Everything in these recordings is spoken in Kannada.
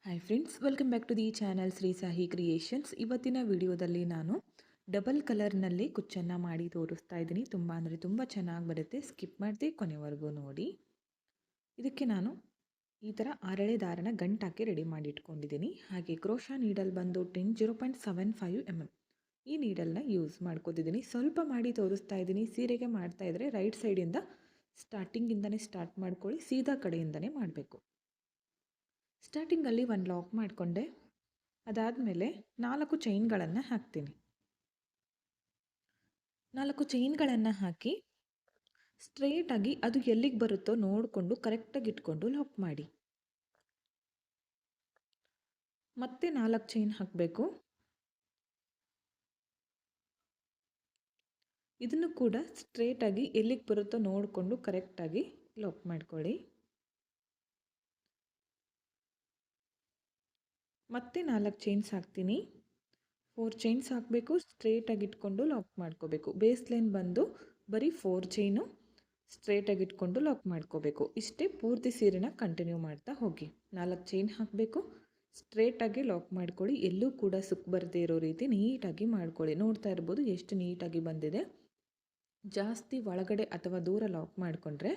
Hi friends, welcome back to the channel Shri Sahi creations. ಇವತ್ತಿನ ವಿಡಿಯೋದಲ್ಲಿ ನಾನು ಡಬಲ್ ಕಲರ್ನಲ್ಲಿ ಕುಚ್ಚನ್ನು ಮಾಡಿ ತೋರಿಸ್ತಾ ಇದ್ದೀನಿ. ತುಂಬ ಚೆನ್ನಾಗಿ ಬರುತ್ತೆ. ಸ್ಕಿಪ್ ಮಾಡದೆ ಕೊನೆವರೆಗೂ ನೋಡಿ. ಇದಕ್ಕೆ ನಾನು ಈ ಥರ ಆರಳೆ ದಾರನ ಗಂಟಾಕಿ ರೆಡಿ ಮಾಡಿ ಇಟ್ಕೊಂಡಿದ್ದೀನಿ. ಹಾಗೆ ಕ್ರೋಶಾ ನೀಡಲ್ ಬಂದು 0.75 mm ಈ ನೀಡಲ್ನ ಯೂಸ್ ಮಾಡ್ಕೋತಿದ್ದೀನಿ. ಸ್ವಲ್ಪ ಮಾಡಿ ತೋರಿಸ್ತಾ ಇದ್ದೀನಿ. ಸೀರೆಗೆ ಮಾಡ್ತಾ ಇದ್ದರೆ ರೈಟ್ ಸೈಡಿಂದ ಸ್ಟಾರ್ಟಿಂಗಿಂದನೇ ಸ್ಟಾರ್ಟ್ ಮಾಡ್ಕೊಳ್ಳಿ, ಸೀದಾ ಕಡೆಯಿಂದನೇ ಮಾಡಬೇಕು. ಸ್ಟಾರ್ಟಿಂಗಲ್ಲಿ ಒಂದು ಲಾಕ್ ಮಾಡಿಕೊಂಡೆ. ಅದಾದಮೇಲೆ 4 ಚೈನ್ಗಳನ್ನು ಹಾಕ್ತೀನಿ. 4 ಚೈನ್ಗಳನ್ನು ಹಾಕಿ ಸ್ಟ್ರೇಟಾಗಿ ಅದು ಎಲ್ಲಿಗೆ ಬರುತ್ತೋ ನೋಡಿಕೊಂಡು ಕರೆಕ್ಟಾಗಿ ಇಟ್ಕೊಂಡು ಲಾಕ್ ಮಾಡಿ. ಮತ್ತೆ 4 ಚೈನ್ ಹಾಕಬೇಕು. ಇದನ್ನು ಕೂಡ ಸ್ಟ್ರೇಟಾಗಿ ಎಲ್ಲಿಗೆ ಬರುತ್ತೋ ನೋಡಿಕೊಂಡು ಕರೆಕ್ಟಾಗಿ ಲಾಕ್ ಮಾಡ್ಕೊಳ್ಳಿ. ಮತ್ತೆ 4 ಚೈನ್ಸ್ ಹಾಕ್ತೀನಿ. 4 ಚೈನ್ಸ್ ಹಾಕಬೇಕು. ಸ್ಟ್ರೇಟಾಗಿ ಇಟ್ಕೊಂಡು ಲಾಕ್ ಮಾಡ್ಕೋಬೇಕು. ಬೇಸ್ ಲೈನ್ ಬಂದು ಬರೀ 4 ಚೈನು ಸ್ಟ್ರೇಟಾಗಿ ಇಟ್ಕೊಂಡು ಲಾಕ್ ಮಾಡ್ಕೋಬೇಕು. ಇಷ್ಟೇ ಪೂರ್ತಿ ಸೀರೆನ ಕಂಟಿನ್ಯೂ ಮಾಡ್ತಾ ಹೋಗಿ. 4 ಚೈನ್ ಹಾಕಬೇಕು, ಸ್ಟ್ರೇಟಾಗಿ ಲಾಕ್ ಮಾಡ್ಕೊಳ್ಳಿ. ಎಲ್ಲೂ ಕೂಡ ಸುಕ್ ಬರದೇ ಇರೋ ರೀತಿ ನೀಟಾಗಿ ಮಾಡ್ಕೊಳ್ಳಿ. ನೋಡ್ತಾ ಇರ್ಬೋದು ಎಷ್ಟು ನೀಟಾಗಿ ಬಂದಿದೆ. ಜಾಸ್ತಿ ಒಳಗಡೆ ಅಥವಾ ದೂರ ಲಾಕ್ ಮಾಡಿಕೊಂಡ್ರೆ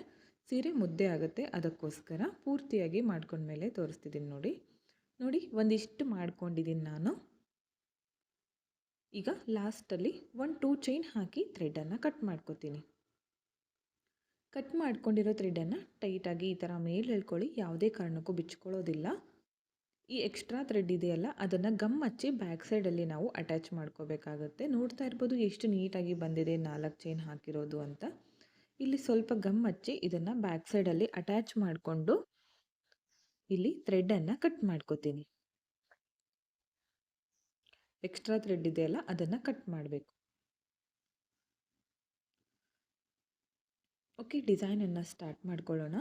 ಸೀರೆ ಮುದ್ದೆ ಆಗುತ್ತೆ. ಅದಕ್ಕೋಸ್ಕರ ಪೂರ್ತಿಯಾಗಿ ಮಾಡ್ಕೊಂಡ್ಮೇಲೆ ತೋರಿಸ್ತಿದ್ದೀನಿ ನೋಡಿ ಒಂದಿಷ್ಟು ಮಾಡ್ಕೊಂಡಿದ್ದೀನಿ ನಾನು. ಈಗ ಲಾಸ್ಟಲ್ಲಿ 1-2 ಚೈನ್ ಹಾಕಿ ಥ್ರೆಡನ್ನು ಕಟ್ ಮಾಡ್ಕೋತೀನಿ. ಕಟ್ ಮಾಡ್ಕೊಂಡಿರೋ ಥ್ರೆಡನ್ನು ಟೈಟಾಗಿ ಈ ಥರ ಮೇಲೆ ಎಳ್ಕೊಳ್ಳಿ. ಯಾವುದೇ ಕಾರಣಕ್ಕೂ ಬಿಚ್ಕೊಳ್ಳೋದಿಲ್ಲ. ಈ ಎಕ್ಸ್ಟ್ರಾ ಥ್ರೆಡ್ ಇದೆಯಲ್ಲ, ಅದನ್ನು ಗಮ್ ಹಚ್ಚಿ ಬ್ಯಾಕ್ ಸೈಡಲ್ಲಿ ನಾವು ಅಟ್ಯಾಚ್ ಮಾಡ್ಕೋಬೇಕಾಗತ್ತೆ. ನೋಡ್ತಾ ಇರ್ಬೋದು ಎಷ್ಟು ನೀಟಾಗಿ ಬಂದಿದೆ 4 ಚೈನ್ ಹಾಕಿರೋದು ಅಂತ. ಇಲ್ಲಿ ಸ್ವಲ್ಪ ಗಮ್ ಹಚ್ಚಿ ಇದನ್ನು ಬ್ಯಾಕ್ ಸೈಡಲ್ಲಿ ಅಟ್ಯಾಚ್ ಮಾಡಿಕೊಂಡು ಇಲ್ಲಿ ಥ್ರೆಡನ್ನು ಕಟ್ ಮಾಡ್ಕೋತೀನಿ. ಎಕ್ಸ್ಟ್ರಾ ಥ್ರೆಡ್ ಇದೆಯಲ್ಲ ಅದನ್ನು ಕಟ್ ಮಾಡಬೇಕು. ಓಕೆ, ಡಿಸೈನನ್ನು ಸ್ಟಾರ್ಟ್ ಮಾಡ್ಕೊಳ್ಳೋಣ.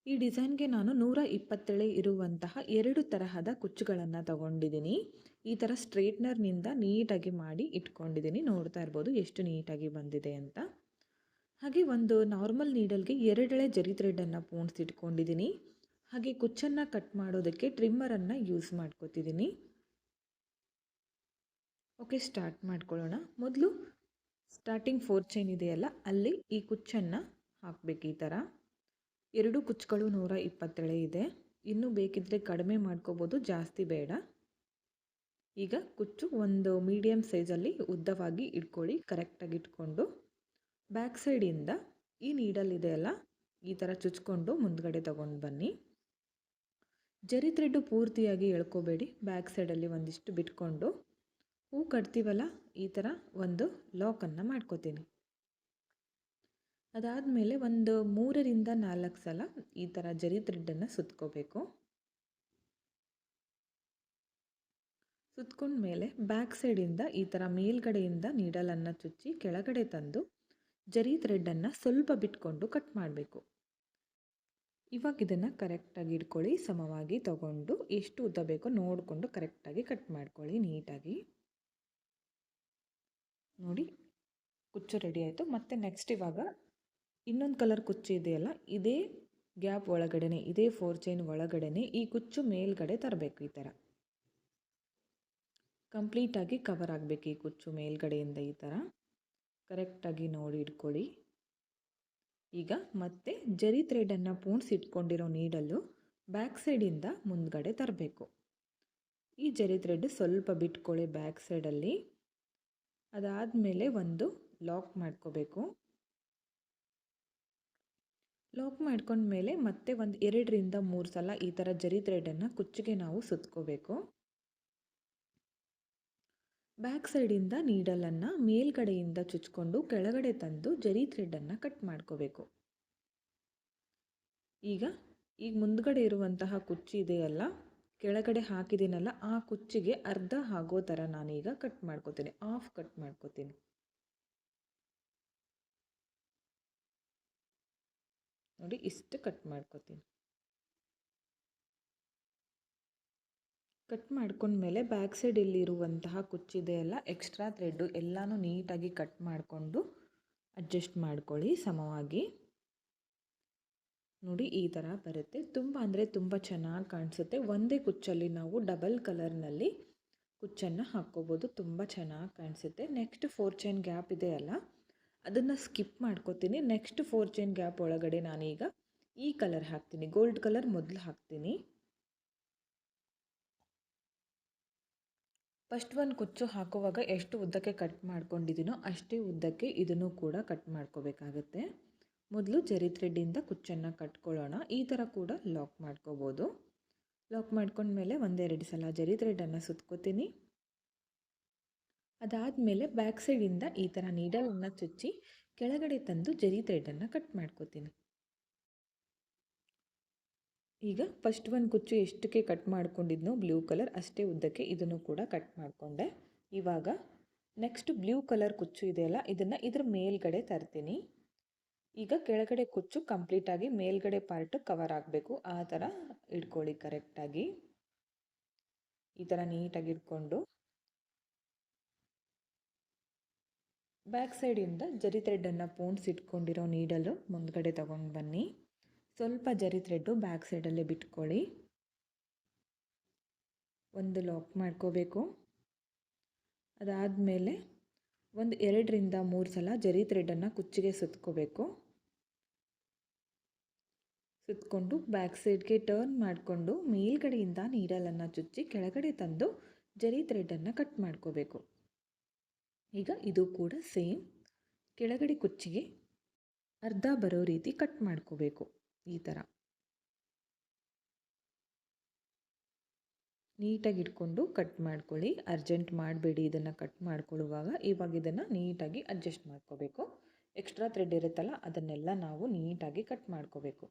ಈ ಡಿಸೈನ್ಗೆ ನಾನು 120 ಇರುವಂತಹ 2 ತರಹದ ಕುಚ್ಚುಗಳನ್ನು ತಗೊಂಡಿದ್ದೀನಿ. ಈ ಥರ ಸ್ಟ್ರೇಟ್ನರ್ನಿಂದ ನೀಟಾಗಿ ಮಾಡಿ ಇಟ್ಕೊಂಡಿದ್ದೀನಿ. ನೋಡ್ತಾ ಇರ್ಬೋದು ಎಷ್ಟು ನೀಟಾಗಿ ಬಂದಿದೆ ಅಂತ. ಹಾಗೆ ಒಂದು ನಾರ್ಮಲ್ ನೀಡಲ್ಗೆ 2 ಜರಿ ಥ್ರೆಡನ್ನು ಪೋಣಿಸಿಟ್ಕೊಂಡಿದ್ದೀನಿ. ಹಾಗೆ ಕುಚ್ಚನ್ನು ಕಟ್ ಮಾಡೋದಕ್ಕೆ ಟ್ರಿಮ್ಮರನ್ನು ಯೂಸ್ ಮಾಡ್ಕೋತಿದ್ದೀನಿ. ಓಕೆ, ಸ್ಟಾರ್ಟ್ ಮಾಡ್ಕೊಳ್ಳೋಣ. ಮೊದಲು ಸ್ಟಾರ್ಟಿಂಗ್ 4 ಚೈನ್ ಇದೆಯಲ್ಲ, ಅಲ್ಲಿ ಈ ಕುಚ್ಚನ್ನು ಹಾಕಬೇಕು. ಈ ಥರ 2 ಕುಚ್ಚುಗಳು 120 ಇದೆ. ಇನ್ನೂ ಬೇಕಿದ್ದರೆ ಕಡಿಮೆ ಮಾಡ್ಕೋಬೋದು, ಜಾಸ್ತಿ ಬೇಡ. ಈಗ ಕುಚ್ಚು ಒಂದು ಮೀಡಿಯಮ್ ಸೈಜಲ್ಲಿ ಉದ್ದವಾಗಿ ಇಟ್ಕೊಳ್ಳಿ. ಕರೆಕ್ಟಾಗಿ ಇಟ್ಕೊಂಡು ಬ್ಯಾಕ್ ಸೈಡಿಂದ ಈ ನೀಡಲ್ ಇದೆಯಲ್ಲ, ಈ ಥರ ಚುಚ್ಕೊಂಡು ಮುಂದ್ಗಡೆ ತಗೊಂಡು ಬನ್ನಿ. ಜರಿ ಥ್ರೆಡ್ಡು ಪೂರ್ತಿಯಾಗಿ ಎಳ್ಕೋಬೇಡಿ. ಬ್ಯಾಕ್ ಸೈಡಲ್ಲಿ ಒಂದಿಷ್ಟು ಬಿಟ್ಕೊಂಡು ಹೂ ಕಟ್ತೀವಲ್ಲ, ಈ ಥರ ಒಂದು ಲಾಕನ್ನು ಮಾಡ್ಕೋತೀನಿ. ಅದಾದಮೇಲೆ ಒಂದು 3ರಿಂದ 4 ಸಲ ಈ ಥರ ಜರಿ ಥ್ರೆಡ್ಡನ್ನು ಸುತ್ಕೋಬೇಕು. ಸುತ್ಕೊಂಡ್ಮೇಲೆ ಬ್ಯಾಕ್ ಸೈಡಿಂದ ಈ ಥರ ಮೇಲ್ಗಡೆಯಿಂದ ನೀಡಲನ್ನು ಚುಚ್ಚಿ ಕೆಳಗಡೆ ತಂದು ಜರಿ ಥ್ರೆಡ್ಡನ್ನು ಸ್ವಲ್ಪ ಬಿಟ್ಕೊಂಡು ಕಟ್ ಮಾಡಬೇಕು. ಇವಾಗ ಇದನ್ನು ಕರೆಕ್ಟಾಗಿ ಇಟ್ಕೊಳ್ಳಿ. ಸಮವಾಗಿ ತಗೊಂಡು ಎಷ್ಟು ಉದ್ದ ಬೇಕೋ ನೋಡಿಕೊಂಡು ಕರೆಕ್ಟಾಗಿ ಕಟ್ ಮಾಡ್ಕೊಳ್ಳಿ ನೀಟಾಗಿ. ನೋಡಿ, ಕುಚ್ಚು ರೆಡಿ ಆಯಿತು. ಮತ್ತು ನೆಕ್ಸ್ಟ್ ಇವಾಗ ಇನ್ನೊಂದು ಕಲರ್ ಕುಚ್ಚು ಇದೆಯಲ್ಲ, ಇದೇ ಗ್ಯಾಪ್ ಒಳಗಡೆನೆ, ಇದೇ 4 ಚೈನ್ ಒಳಗಡೆನೆ ಈ ಕುಚ್ಚು ಮೇಲ್ಗಡೆ ತರಬೇಕು. ಈ ಥರ ಕಂಪ್ಲೀಟಾಗಿ ಕವರ್ ಆಗಬೇಕು. ಈ ಕುಚ್ಚು ಮೇಲ್ಗಡೆಯಿಂದ ಈ ಥರ ಕರೆಕ್ಟಾಗಿ ನೋಡಿ ಇಟ್ಕೊಳ್ಳಿ. ಈಗ ಮತ್ತೆ ಜರಿ ಥ್ರೆಡನ್ನು ಪೋಣಿಸಿಟ್ಕೊಂಡಿರೋ ನೀಡಲು ಬ್ಯಾಕ್ ಸೈಡಿಂದ ಮುಂದ್ಗಡೆ ತರಬೇಕು. ಈ ಜರಿ ಥ್ರೆಡ್ ಸ್ವಲ್ಪ ಬಿಟ್ಕೊಳ್ಳಿ ಬ್ಯಾಕ್ ಸೈಡಲ್ಲಿ. ಅದಾದಮೇಲೆ ಒಂದು ಲಾಕ್ ಮಾಡ್ಕೋಬೇಕು. ಲಾಕ್ ಮಾಡ್ಕೊಂಡ್ಮೇಲೆ ಮತ್ತೆ ಒಂದು 2ರಿಂದ 3 ಸಲ ಈ ಥರ ಜರಿ ಥ್ರೆಡನ್ನು ಕುಚ್ಚಿಗೆ ನಾವು ಸುತ್ಕೋಬೇಕು. ಬ್ಯಾಕ್ ಸೈಡಿಂದ ನೀಡಲನ್ನು ಮೇಲ್ಗಡೆಯಿಂದ ಚುಚ್ಕೊಂಡು ಕೆಳಗಡೆ ತಂದು ಜರಿ ಥ್ರೆಡನ್ನು ಕಟ್ ಮಾಡ್ಕೋಬೇಕು. ಈಗ ಮುಂದ್ಗಡೆ ಇರುವಂತಹ ಕುಚ್ಚು ಇದೆಯಲ್ಲ, ಕೆಳಗಡೆ ಹಾಕಿದ್ದೀನಲ್ಲ, ಆ ಕುಚ್ಚಿಗೆ ಅರ್ಧ ಆಗೋ ಥರ ನಾನೀಗ ಕಟ್ ಮಾಡ್ಕೋತೀನಿ. ಹಾಫ್ ಕಟ್ ಮಾಡ್ಕೋತೀನಿ. ನೋಡಿ, ಇಷ್ಟು ಕಟ್ ಮಾಡ್ಕೋತೀನಿ. ಕಟ್ ಮಾಡ್ಕೊಂಡ್ಮೇಲೆ ಬ್ಯಾಕ್ ಸೈಡಲ್ಲಿ ಇರುವಂತಹ ಕುಚ್ಚಿದೆಯಲ್ಲ, ಎಕ್ಸ್ಟ್ರಾ ಥ್ರೆಡ್ಡು ಎಲ್ಲನೂ ನೀಟಾಗಿ ಕಟ್ ಮಾಡಿಕೊಂಡು ಅಡ್ಜಸ್ಟ್ ಮಾಡ್ಕೊಳ್ಳಿ ಸಮವಾಗಿ. ನೋಡಿ ಈ ಥರ ಬರುತ್ತೆ. ತುಂಬ ಅಂದರೆ ತುಂಬ ಚೆನ್ನಾಗಿ ಕಾಣಿಸುತ್ತೆ. ಒಂದೇ ಕುಚ್ಚಲ್ಲಿ ನಾವು ಡಬಲ್ ಕಲರ್ನಲ್ಲಿ ಕುಚ್ಚನ್ನು ಹಾಕ್ಕೋಬೋದು. ತುಂಬ ಚೆನ್ನಾಗಿ ಕಾಣಿಸುತ್ತೆ. ನೆಕ್ಸ್ಟ್ 4 ಚೈನ್ ಗ್ಯಾಪ್ ಇದೆಯಲ್ಲ, ಅದನ್ನು ಸ್ಕಿಪ್ ಮಾಡ್ಕೋತೀನಿ. ನೆಕ್ಸ್ಟ್ 4 ಚೈನ್ ಗ್ಯಾಪ್ ಒಳಗಡೆ ನಾನೀಗ ಈ ಕಲರ್ ಹಾಕ್ತೀನಿ. ಗೋಲ್ಡ್ ಕಲರ್ ಮೊದಲು ಹಾಕ್ತೀನಿ. ಫಸ್ಟ್ ಒಂದು ಕುಚ್ಚು ಹಾಕುವಾಗ ಎಷ್ಟು ಉದ್ದಕ್ಕೆ ಕಟ್ ಮಾಡ್ಕೊಂಡಿದ್ದೀನೋ ಅಷ್ಟೇ ಉದ್ದಕ್ಕೆ ಇದನ್ನು ಕೂಡ ಕಟ್ ಮಾಡ್ಕೋಬೇಕಾಗುತ್ತೆ. ಮೊದಲು ಜರಿ ಥ್ರೆಡ್ಡಿಂದ ಕುಚ್ಚನ್ನು ಕಟ್ಕೊಳ್ಳೋಣ. ಈ ಥರ ಕೂಡ ಲಾಕ್ ಮಾಡ್ಕೋಬೋದು. ಲಾಕ್ ಮಾಡ್ಕೊಂಡ್ಮೇಲೆ ಒಂದೆರಡು ಸಲ ಜರಿ ಥ್ರೆಡ್ಡನ್ನು ಸುತ್ಕೋತೀನಿ. ಅದಾದಮೇಲೆ ಬ್ಯಾಕ್ ಸೈಡಿಂದ ಈ ಥರ ನೀಡಲನ್ನು ಚುಚ್ಚಿ ಕೆಳಗಡೆ ತಂದು ಜರಿ ಥ್ರೆಡ್ಡನ್ನು ಕಟ್ ಮಾಡ್ಕೋತೀನಿ. ಈಗ ಫಸ್ಟ್ ಒಂದು ಕುಚ್ಚು ಎಷ್ಟಕ್ಕೆ ಕಟ್ ಮಾಡ್ಕೊಂಡಿದ್ನೋ ಬ್ಲೂ ಕಲರ್ ಅಷ್ಟೇ ಉದ್ದಕ್ಕೆ ಇದನ್ನು ಕೂಡ ಕಟ್ ಮಾಡಿಕೊಂಡೆ. ಇವಾಗ ನೆಕ್ಸ್ಟ್ ಬ್ಲೂ ಕಲರ್ ಕುಚ್ಚು ಇದೆಯಲ್ಲ, ಇದನ್ನು ಇದ್ರ ಮೇಲ್ಗಡೆ ತರ್ತೀನಿ. ಈಗ ಕೆಳಗಡೆ ಕುಚ್ಚು ಕಂಪ್ಲೀಟಾಗಿ ಮೇಲ್ಗಡೆ ಪಾರ್ಟ್ ಕವರ್ ಆಗಬೇಕು. ಆ ಥರ ಇಟ್ಕೊಳ್ಳಿ ಕರೆಕ್ಟಾಗಿ. ಈ ಥರ ನೀಟಾಗಿ ಇಟ್ಕೊಂಡು ಬ್ಯಾಕ್ ಸೈಡಿಂದ ಜರಿ ಥ್ರೆಡ್ಡನ್ನು ಪೋಣಿಸಿಟ್ಕೊಂಡಿರೋ ನೀಡಲು ಮುಂದ್ಗಡೆ ತಗೊಂಡು ಬನ್ನಿ. ಸ್ವಲ್ಪ ಜರಿ ಥ್ರೆಡ್ಡು ಬ್ಯಾಕ್ ಸೈಡಲ್ಲೇ ಬಿಟ್ಕೊಳ್ಳಿ. ಒಂದು ಲಾಕ್ ಮಾಡ್ಕೋಬೇಕು. ಅದಾದಮೇಲೆ ಒಂದು 2ರಿಂದ 3 ಸಲ ಜರಿ ಥ್ರೆಡ್ಡನ್ನು ಕುಚ್ಚಿಗೆ ಸುತ್ಕೋಬೇಕು. ಸುತ್ತಕೊಂಡು ಬ್ಯಾಕ್ ಸೈಡ್ಗೆ ಟರ್ನ್ ಮಾಡಿಕೊಂಡು ಮೇಲ್ಗಡೆಯಿಂದ ನೀಡಲನ್ನು ಚುಚ್ಚಿ ಕೆಳಗಡೆ ತಂದು ಜರಿ ಥ್ರೆಡ್ಡನ್ನು ಕಟ್ ಮಾಡ್ಕೋಬೇಕು. ಈಗ ಇದು ಕೂಡ ಸೇಮ್ ಕೆಳಗಡೆ ಕುಚ್ಚಿಗೆ ಅರ್ಧ ಬರೋ ರೀತಿ ಕಟ್ ಮಾಡ್ಕೋಬೇಕು. ಈ ಥರ ನೀಟಾಗಿ ಇಟ್ಕೊಂಡು ಕಟ್ ಮಾಡ್ಕೊಳ್ಳಿ. ಅರ್ಜೆಂಟ್ ಮಾಡಬೇಡಿ ಇದನ್ನು ಕಟ್ ಮಾಡ್ಕೊಳ್ಳುವಾಗ. ಇವಾಗ ಇದನ್ನು ನೀಟಾಗಿ ಅಡ್ಜಸ್ಟ್ ಮಾಡ್ಕೋಬೇಕು. ಎಕ್ಸ್ಟ್ರಾ ಥ್ರೆಡ್ ಇರುತ್ತಲ್ಲ ಅದನ್ನೆಲ್ಲ ನಾವು ನೀಟಾಗಿ ಕಟ್ ಮಾಡ್ಕೋಬೇಕು.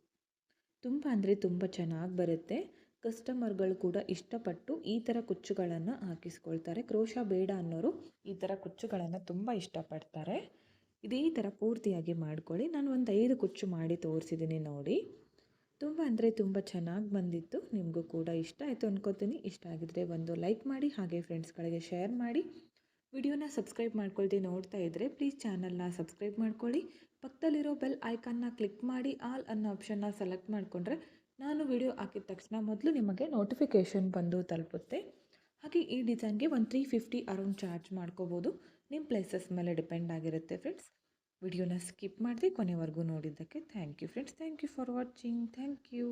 ತುಂಬ ಅಂದರೆ ತುಂಬ ಚೆನ್ನಾಗಿ ಬರುತ್ತೆ. ಕಸ್ಟಮರ್ಗಳು ಕೂಡ ಇಷ್ಟಪಟ್ಟು ಈ ಥರ ಕುಚ್ಚುಗಳನ್ನು ಹಾಕಿಸ್ಕೊಳ್ತಾರೆ. ಕ್ರೋಶಾ ಬೇಡ ಅನ್ನೋರು ಈ ಥರ ಕುಚ್ಚುಗಳನ್ನು ತುಂಬ ಇಷ್ಟಪಡ್ತಾರೆ. ಇದೇ ಥರ ಪೂರ್ತಿಯಾಗಿ ಮಾಡ್ಕೊಳ್ಳಿ. ನಾನು ಒಂದು 5 ಕುಚ್ಚು ಮಾಡಿ ತೋರಿಸಿದ್ದೀನಿ ನೋಡಿ. ತುಂಬ ಅಂದರೆ ತುಂಬ ಚೆನ್ನಾಗಿ ಬಂದಿತ್ತು. ನಿಮಗೂ ಕೂಡ ಇಷ್ಟ ಆಯಿತು ಅಂದ್ಕೋತೀನಿ. ಇಷ್ಟ ಆಗಿದ್ರೆ ಒಂದು ಲೈಕ್ ಮಾಡಿ, ಹಾಗೆ ಫ್ರೆಂಡ್ಸ್ಗಳಿಗೆ ಶೇರ್ ಮಾಡಿ. ವಿಡಿಯೋನ ಸಬ್ಸ್ಕ್ರೈಬ್ ಮಾಡ್ಕೊಳ್ದೆ ನೋಡ್ತಾ ಇದ್ದರೆ ಪ್ಲೀಸ್ ಚಾನಲ್ನ ಸಬ್ಸ್ಕ್ರೈಬ್ ಮಾಡ್ಕೊಳ್ಳಿ. ಪಕ್ಕದಲ್ಲಿರೋ ಬೆಲ್ ಐಕಾನ್ನ ಕ್ಲಿಕ್ ಮಾಡಿ ಆಲ್ ಅನ್ನೋ ಆಪ್ಷನ್ನ ಸೆಲೆಕ್ಟ್ ಮಾಡಿಕೊಂಡ್ರೆ ನಾನು ವಿಡಿಯೋ ಹಾಕಿದ ತಕ್ಷಣ ಮೊದಲು ನಿಮಗೆ ನೋಟಿಫಿಕೇಷನ್ ಬಂದು ತಲುಪುತ್ತೆ. ಹಾಗೆ ಈ ಡಿಸೈನ್ಗೆ ಒಂದು 350 ಅರೌಂಡ್ ಚಾರ್ಜ್ ಮಾಡ್ಕೋಬೋದು. ನಿಮ್ಮ ಪ್ಲೇಸಸ್ ಮೇಲೆ ಡಿಪೆಂಡ್ ಆಗಿರುತ್ತೆ ಫ್ರೆಂಡ್ಸ್. ವಿಡಿಯೋನ ಸ್ಕಿಪ್ ಮಾಡಿದೆ ಕೊನೆವರೆಗೂ ನೋಡಿದ್ದಕ್ಕೆ thank you friends. Thank you for watching. Thank you.